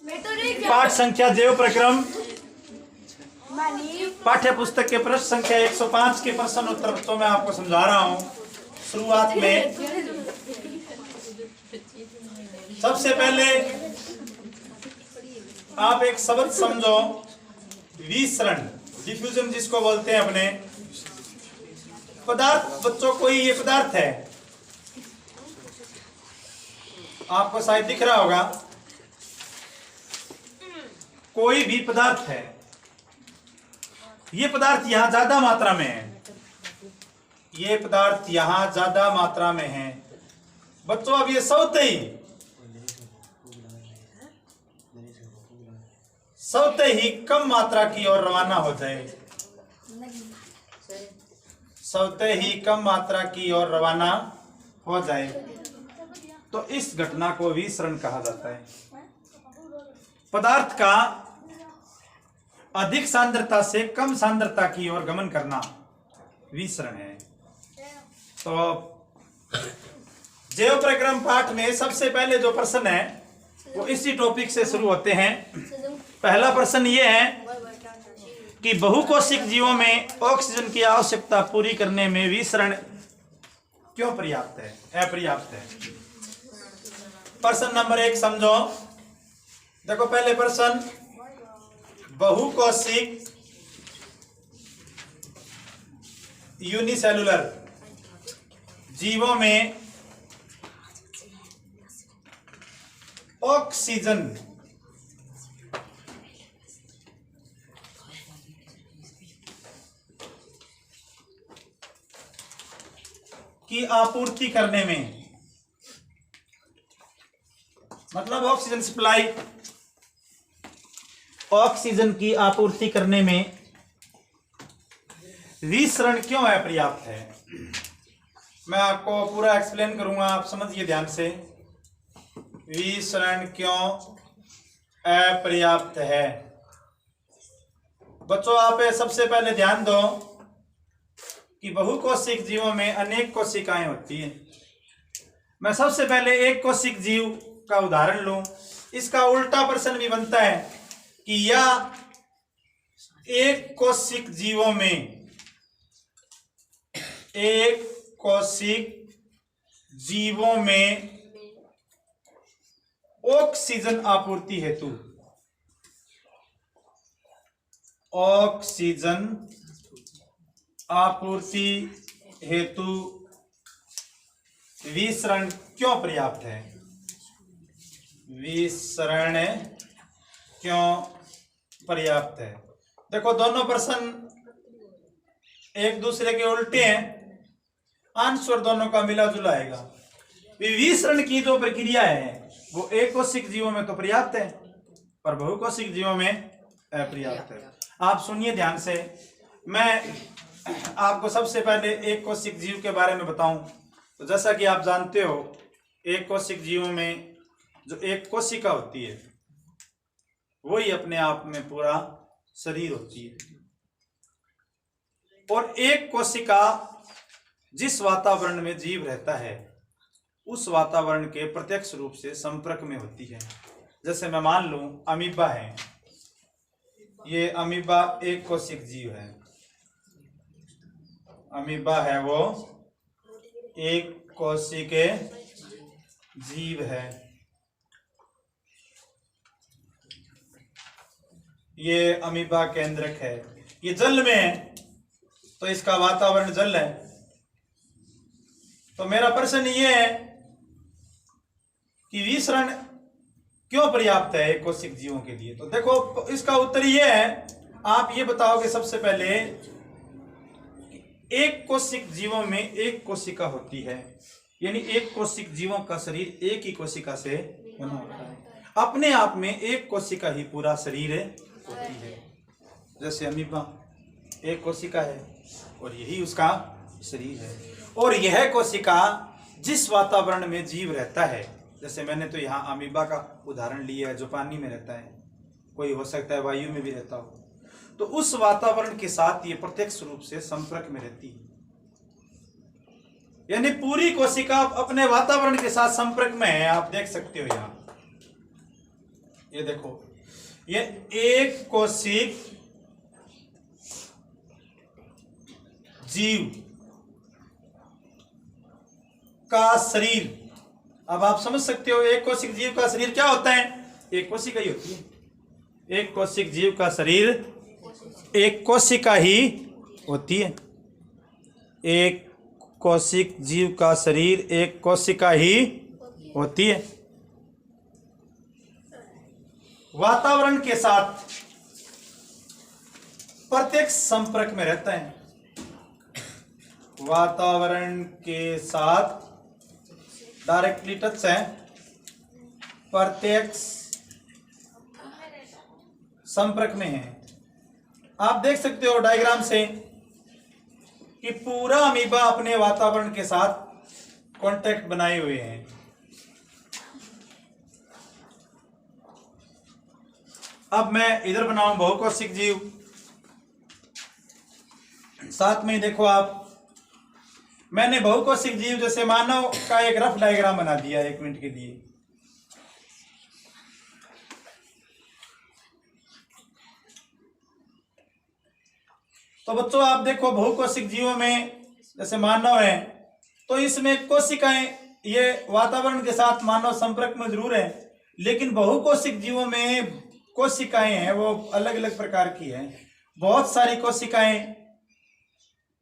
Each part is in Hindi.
पाठ संख्या जैव प्रक्रम पाठ्य पुस्तक के पृष्ठ संख्या 105 के प्रश्न उत्तर तो मैं आपको समझा रहा हूं। शुरुआत में सबसे पहले आप एक शब्द समझो, विसरण, डिफ्यूजन जिसको बोलते हैं अपने पदार्थ। बच्चों कोई ये पदार्थ है, आपको शायद दिख रहा होगा, कोई भी पदार्थ है, ये पदार्थ यहां ज्यादा मात्रा में है, ये पदार्थ यहां ज्यादा मात्रा में है। बच्चों अब ये सौते ही कम मात्रा की ओर रवाना हो जाए, सौते ही कम मात्रा की ओर रवाना हो जाए तो इस घटना को विसरण कहा जाता है। पदार्थ का अधिक सांद्रता से कम सांद्रता की ओर गमन करना विसरण है। तो जैव प्रक्रम पाठ में सबसे पहले जो प्रश्न है वो इसी टॉपिक से शुरू होते हैं। पहला प्रश्न ये है कि बहुकोशिक जीवों में ऑक्सीजन की आवश्यकता पूरी करने में विसरण क्यों पर्याप्त है, अपर्याप्त है। प्रश्न नंबर 1 समझो। देखो पहले प्रश्न, बहुकोशिक यूनिसेलुलर जीवों में ऑक्सीजन की आपूर्ति करने में, मतलब ऑक्सीजन सप्लाई, ऑक्सीजन की आपूर्ति करने में विसरण क्यों अपर्याप्त है। मैं आपको पूरा एक्सप्लेन करूंगा, आप समझिए ध्यान से। विसरण क्यों अपर्याप्त है। बच्चों आप सबसे पहले ध्यान दो कि बहुकोशिक जीवों में अनेक कोशिकाएं होती हैं। मैं सबसे पहले एक कोशिक जीव का उदाहरण लूं। इसका उल्टा प्रश्न भी बनता है कि या एक कोशिक जीवों में, एक कोशिक जीवों में ऑक्सीजन आपूर्ति हेतु, ऑक्सीजन आपूर्ति हेतु विसरण क्यों पर्याप्त है, विसरण क्यों पर्याप्त है। देखो दोनों प्रश्न एक दूसरे के उल्टे हैं, आंसर दोनों का मिला जुला आएगा। विसरण की जो प्रक्रिया है वो एक कोशिक जीवों में तो पर्याप्त है पर बहुकोशिक जीवों में अपर्याप्त है। आप सुनिए ध्यान से। मैं आपको सबसे पहले एक कोशिक जीव के बारे में बताऊं तो जैसा कि आप जानते हो, एक कोशिक जीवों में जो एक कोशिका होती है वही अपने आप में पूरा शरीर होती है। और एक कोशिका जिस वातावरण में जीव रहता है उस वातावरण के प्रत्यक्ष रूप से संपर्क में होती है। जैसे मैं मान लूं अमीबा है, ये अमीबा एक कोशिक जीव है, अमीबा है वो एक कोशिक जीव है। ये अमीबा केंद्रक है, ये जल में है तो इसका वातावरण जल है। तो मेरा प्रश्न ये है कि विसरण क्यों पर्याप्त है एक कोशिक जीवों के लिए। तो देखो इसका उत्तर ये है, आप ये बताओगे सबसे पहले एक कोशिक जीवों में एक कोशिका होती है, यानी एक कोशिक जीवों का शरीर एक ही कोशिका से बना होता है। अपने आप में एक कोशिका ही पूरा शरीर होती है। जैसे अमीबा एक कोशिका है और यही उसका शरीर है। और यह कोशिका जिस वातावरण में जीव रहता है, जैसे मैंने तो यहाँ अमीबा का उदाहरण लिया है जो पानी में रहता है, कोई हो सकता है वायु में भी रहता हो, तो उस वातावरण के साथ ये प्रत्यक्ष रूप से संपर्क में रहती है। यानी पूरी कोशिका अपने वातावरण के साथ संपर्क में है। आप देख सकते हो ये देखो, ये एक कोशिक जीव का शरीर। अब आप समझ सकते हो एक कोशिक जीव का शरीर क्या होता है, एक कोशिका ही होती है। एक कोशिक जीव का शरीर एक कोशिका ही होती है। एक कोशिक जीव का शरीर एक कोशिका ही होती है। वातावरण के साथ प्रत्यक्ष संपर्क में रहता है। वातावरण के साथ डायरेक्टली टच है, प्रत्यक्ष संपर्क में है। आप देख सकते हो डायग्राम से कि पूरा अमीबा अपने वातावरण के साथ कांटेक्ट बनाए हुए हैं। अब मैं इधर बनाऊं बहुकोशिक जीव, साथ में देखो आप, मैंने बहुकोशिक जीव जैसे मानव का एक रफ डायग्राम बना दिया 1 मिनट के लिए। तो बच्चों आप देखो बहुकोशिक जीवों में जैसे मानव है, तो इसमें कोशिकाएं ये वातावरण के साथ मानव संपर्क में जरूर है, लेकिन बहुकोशिक जीवों में कोशिकाएं हैं वो अलग अलग प्रकार की हैं। बहुत सारी कोशिकाएं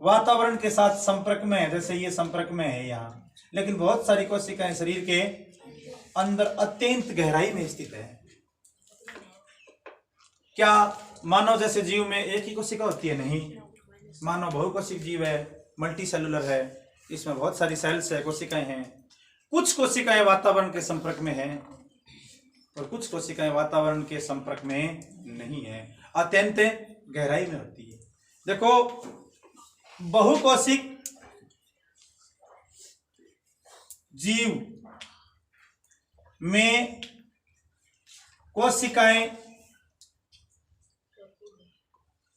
वातावरण के साथ संपर्क में है, जैसे ये संपर्क में है यहाँ, लेकिन बहुत सारी कोशिकाएं शरीर के अंदर अत्यंत गहराई में स्थित है। क्या मानव जैसे जीव में एक ही कोशिका होती है? नहीं, मानव बहुकोशिक जीव है, मल्टी सेलुलर है, इसमें बहुत सारी सेल्स है, कोशिकाएं हैं। कुछ कोशिकाएं वातावरण के संपर्क में हैं और कुछ कोशिकाएं वातावरण के संपर्क में नहीं है, अत्यंत गहराई में होती है। देखो बहुकोशिक जीव में कोशिकाएं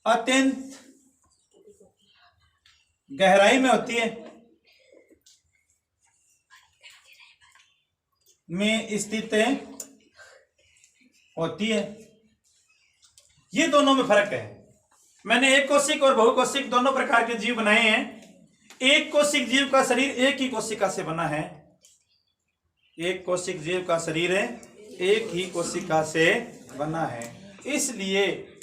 अत्यंत गहराई में होती है, में स्थित होती है। ये दोनों में फर्क है। मैंने एक कोशिक और बहुकोशिक दोनों प्रकार के जीव बनाए हैं। एक कोशिक जीव का शरीर एक ही कोशिका से बना है। एक कोशिक जीव का शरीर एक ही कोशिका से बना है, इसलिए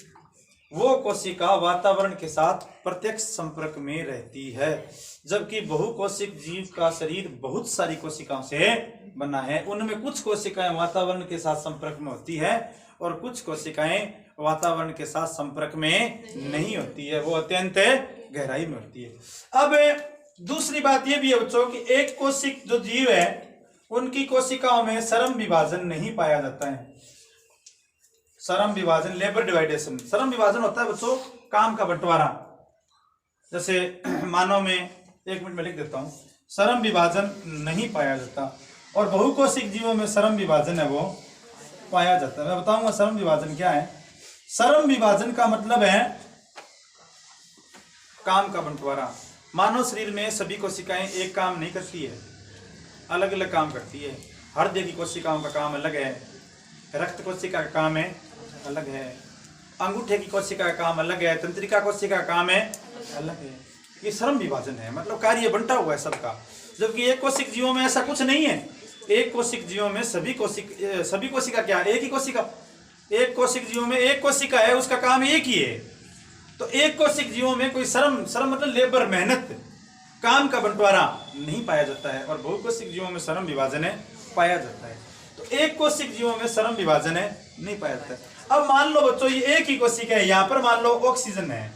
वो कोशिका वातावरण के साथ प्रत्यक्ष संपर्क में रहती है, जबकि बहुकोशिक जीव का शरीर बहुत सारी कोशिकाओं से बना है। उनमें कुछ कोशिकाएं वातावरण के साथ संपर्क में होती है और कुछ कोशिकाएं वातावरण के साथ संपर्क में नहीं होती है, वो अत्यंत गहराई में होती है। अब दूसरी बात यह भी है बच्चों कि एक कोशिक जो जीव है उनकी कोशिकाओं में सरम विभाजन नहीं पाया जाता है। सरम विभाजन, लेबर डिवाइडेशन, सरम विभाजन होता है बच्चों काम का बंटवारा। जैसे मानव में, 1 मिनट में लिख देता हूं, सरम विभाजन नहीं पाया जाता और बहुकोशिक जीवों में सरम विभाजन है वो पाया जाता है। मैं बताऊंगा सरम विभाजन क्या है। सरम विभाजन का मतलब है काम का बंटवारा। मानव शरीर में सभी कोशिकाएं एक काम नहीं करती है, अलग अलग काम करती है। हृदय की कोशिकाओं का काम अलग है, रक्त कोशिका का काम है अलग है, अंगूठे की कोशिका का काम अलग है, तंत्रिका कोशिका का काम है अलग है। ये सरम विभाजन है, मतलब कार्य बंटा हुआ है सबका। जबकि एक कोशिक जीवों में ऐसा कुछ नहीं है। एक कोशिक जीवों में सभी कोशिका क्या है? एक ही कोशिका। एक कोशिक जीवों में एक कोशिका है, उसका काम एक ही है। तो एक कोशिक जीवों में कोई सरम मतलब लेबर, मेहनत, काम का बंटवारा नहीं पाया जाता है और बहुकोशिक जीवों में सरम विभाजन है पाया जाता है। तो एक कोशिक जीवों में सरम विभाजन है नहीं पाया जाता है। अब मान लो बच्चों ये एक ही कोशिका है, यहां पर मान लो ऑक्सीजन है,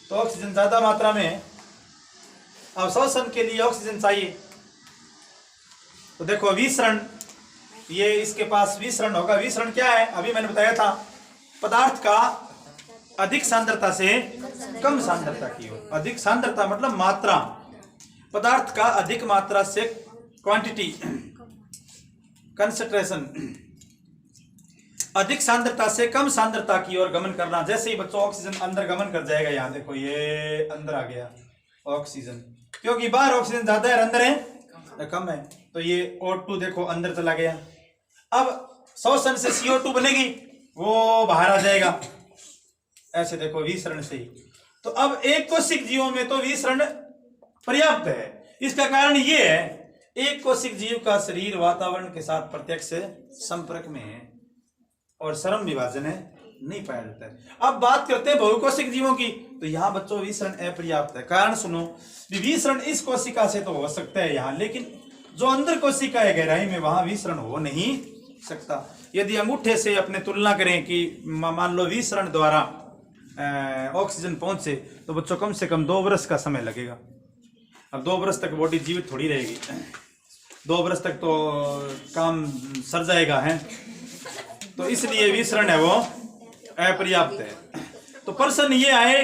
तो ऑक्सीजन ज्यादा मात्रा में है, अवशोषण के लिए ऑक्सीजन चाहिए। तो देखो विसरण, ये इसके पास विसरण होगा। विसरण क्या है? अभी मैंने बताया था, पदार्थ का अधिक सांद्रता से कम सांद्रता की ओर। अधिक सांद्रता मतलब मात्रा, पदार्थ का अधिक मात्रा से क्वांटिटी, कंसंट्रेशन, अधिक सांद्रता से कम सांद्रता की ओर गमन करना। जैसे ही बच्चों ऑक्सीजन अंदर गमन कर जाएगा, यहां देखो ये अंदर आ गया ऑक्सीजन, क्योंकि बाहर ऑक्सीजन ज्यादा है, अंदर है कम है, तो ये O2 देखो अंदर चला गया। अब श्वसन से CO2 बनेगी, वो बाहर आ जाएगा ऐसे, देखो विसरण से ही। तो अब एक कोशिक जीवों में तो विसरण पर्याप्त है। इसका कारण ये है, एक कोशिक जीव का शरीर वातावरण के साथ प्रत्यक्ष संपर्क में है और श्रम विभाजन नहीं पाया जाता है। अब बात करते हैं बहुकोशिक जीवों की, तो यहाँ बच्चों विसरण अपर्याप्त है। कारण सुनो, विसरण इस कोशिका से तो हो सकता है यहाँ, लेकिन जो अंदर कोशिका है गहराई में, वहां विसरण हो नहीं सकता। यदि अंगूठे से अपने तुलना करें कि मान लो विसरण द्वारा ऑक्सीजन पहुंचे, तो बच्चों कम से कम 2 वर्ष का समय लगेगा। अब 2 वर्ष तक बॉडी जीवित थोड़ी रहेगी, 2 वर्ष तक तो काम सर जाएगा है, तो इसलिए विसरण है वो अपर्याप्त है। तो प्रश्न ये आए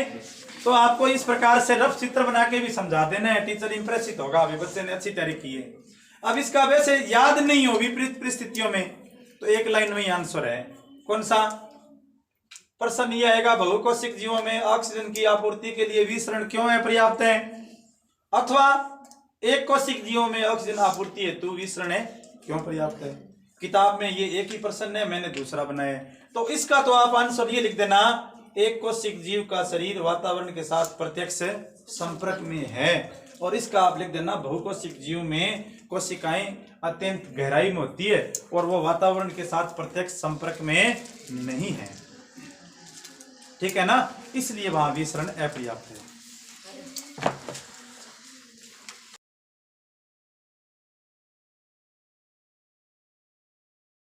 तो आपको इस प्रकार से रफ चित्र बना के भी समझा देना है, टीचर इंप्रेसित होगा, अभी बच्चे ने अच्छी तैयारी की है। अब इसका वैसे याद नहीं हो विपरीत परिस्थितियों में, तो एक लाइन में आंसर है। कौन सा प्रश्न ये आएगा, बहुकोशिक जीवों में ऑक्सीजन की आपूर्ति के लिए विसरण क्यों अपर्याप्त है, अथवा एक कोशिक जीवों में ऑक्सीजन आपूर्ति हेतु विसरण क्यों पर्याप्त है। किताब में ये एक ही प्रश्न है, मैंने दूसरा बनाया है, तो इसका तो आप आंसर ये लिख देना, एक कोशिक जीव का शरीर वातावरण के साथ प्रत्यक्ष संपर्क में है, और इसका आप लिख देना बहुकोशिक जीव में कोशिकाएं अत्यंत गहराई में होती है और वो वातावरण के साथ प्रत्यक्ष संपर्क में नहीं है। ठीक है ना, इसलिए वहां विसरण अपर्याप्त है।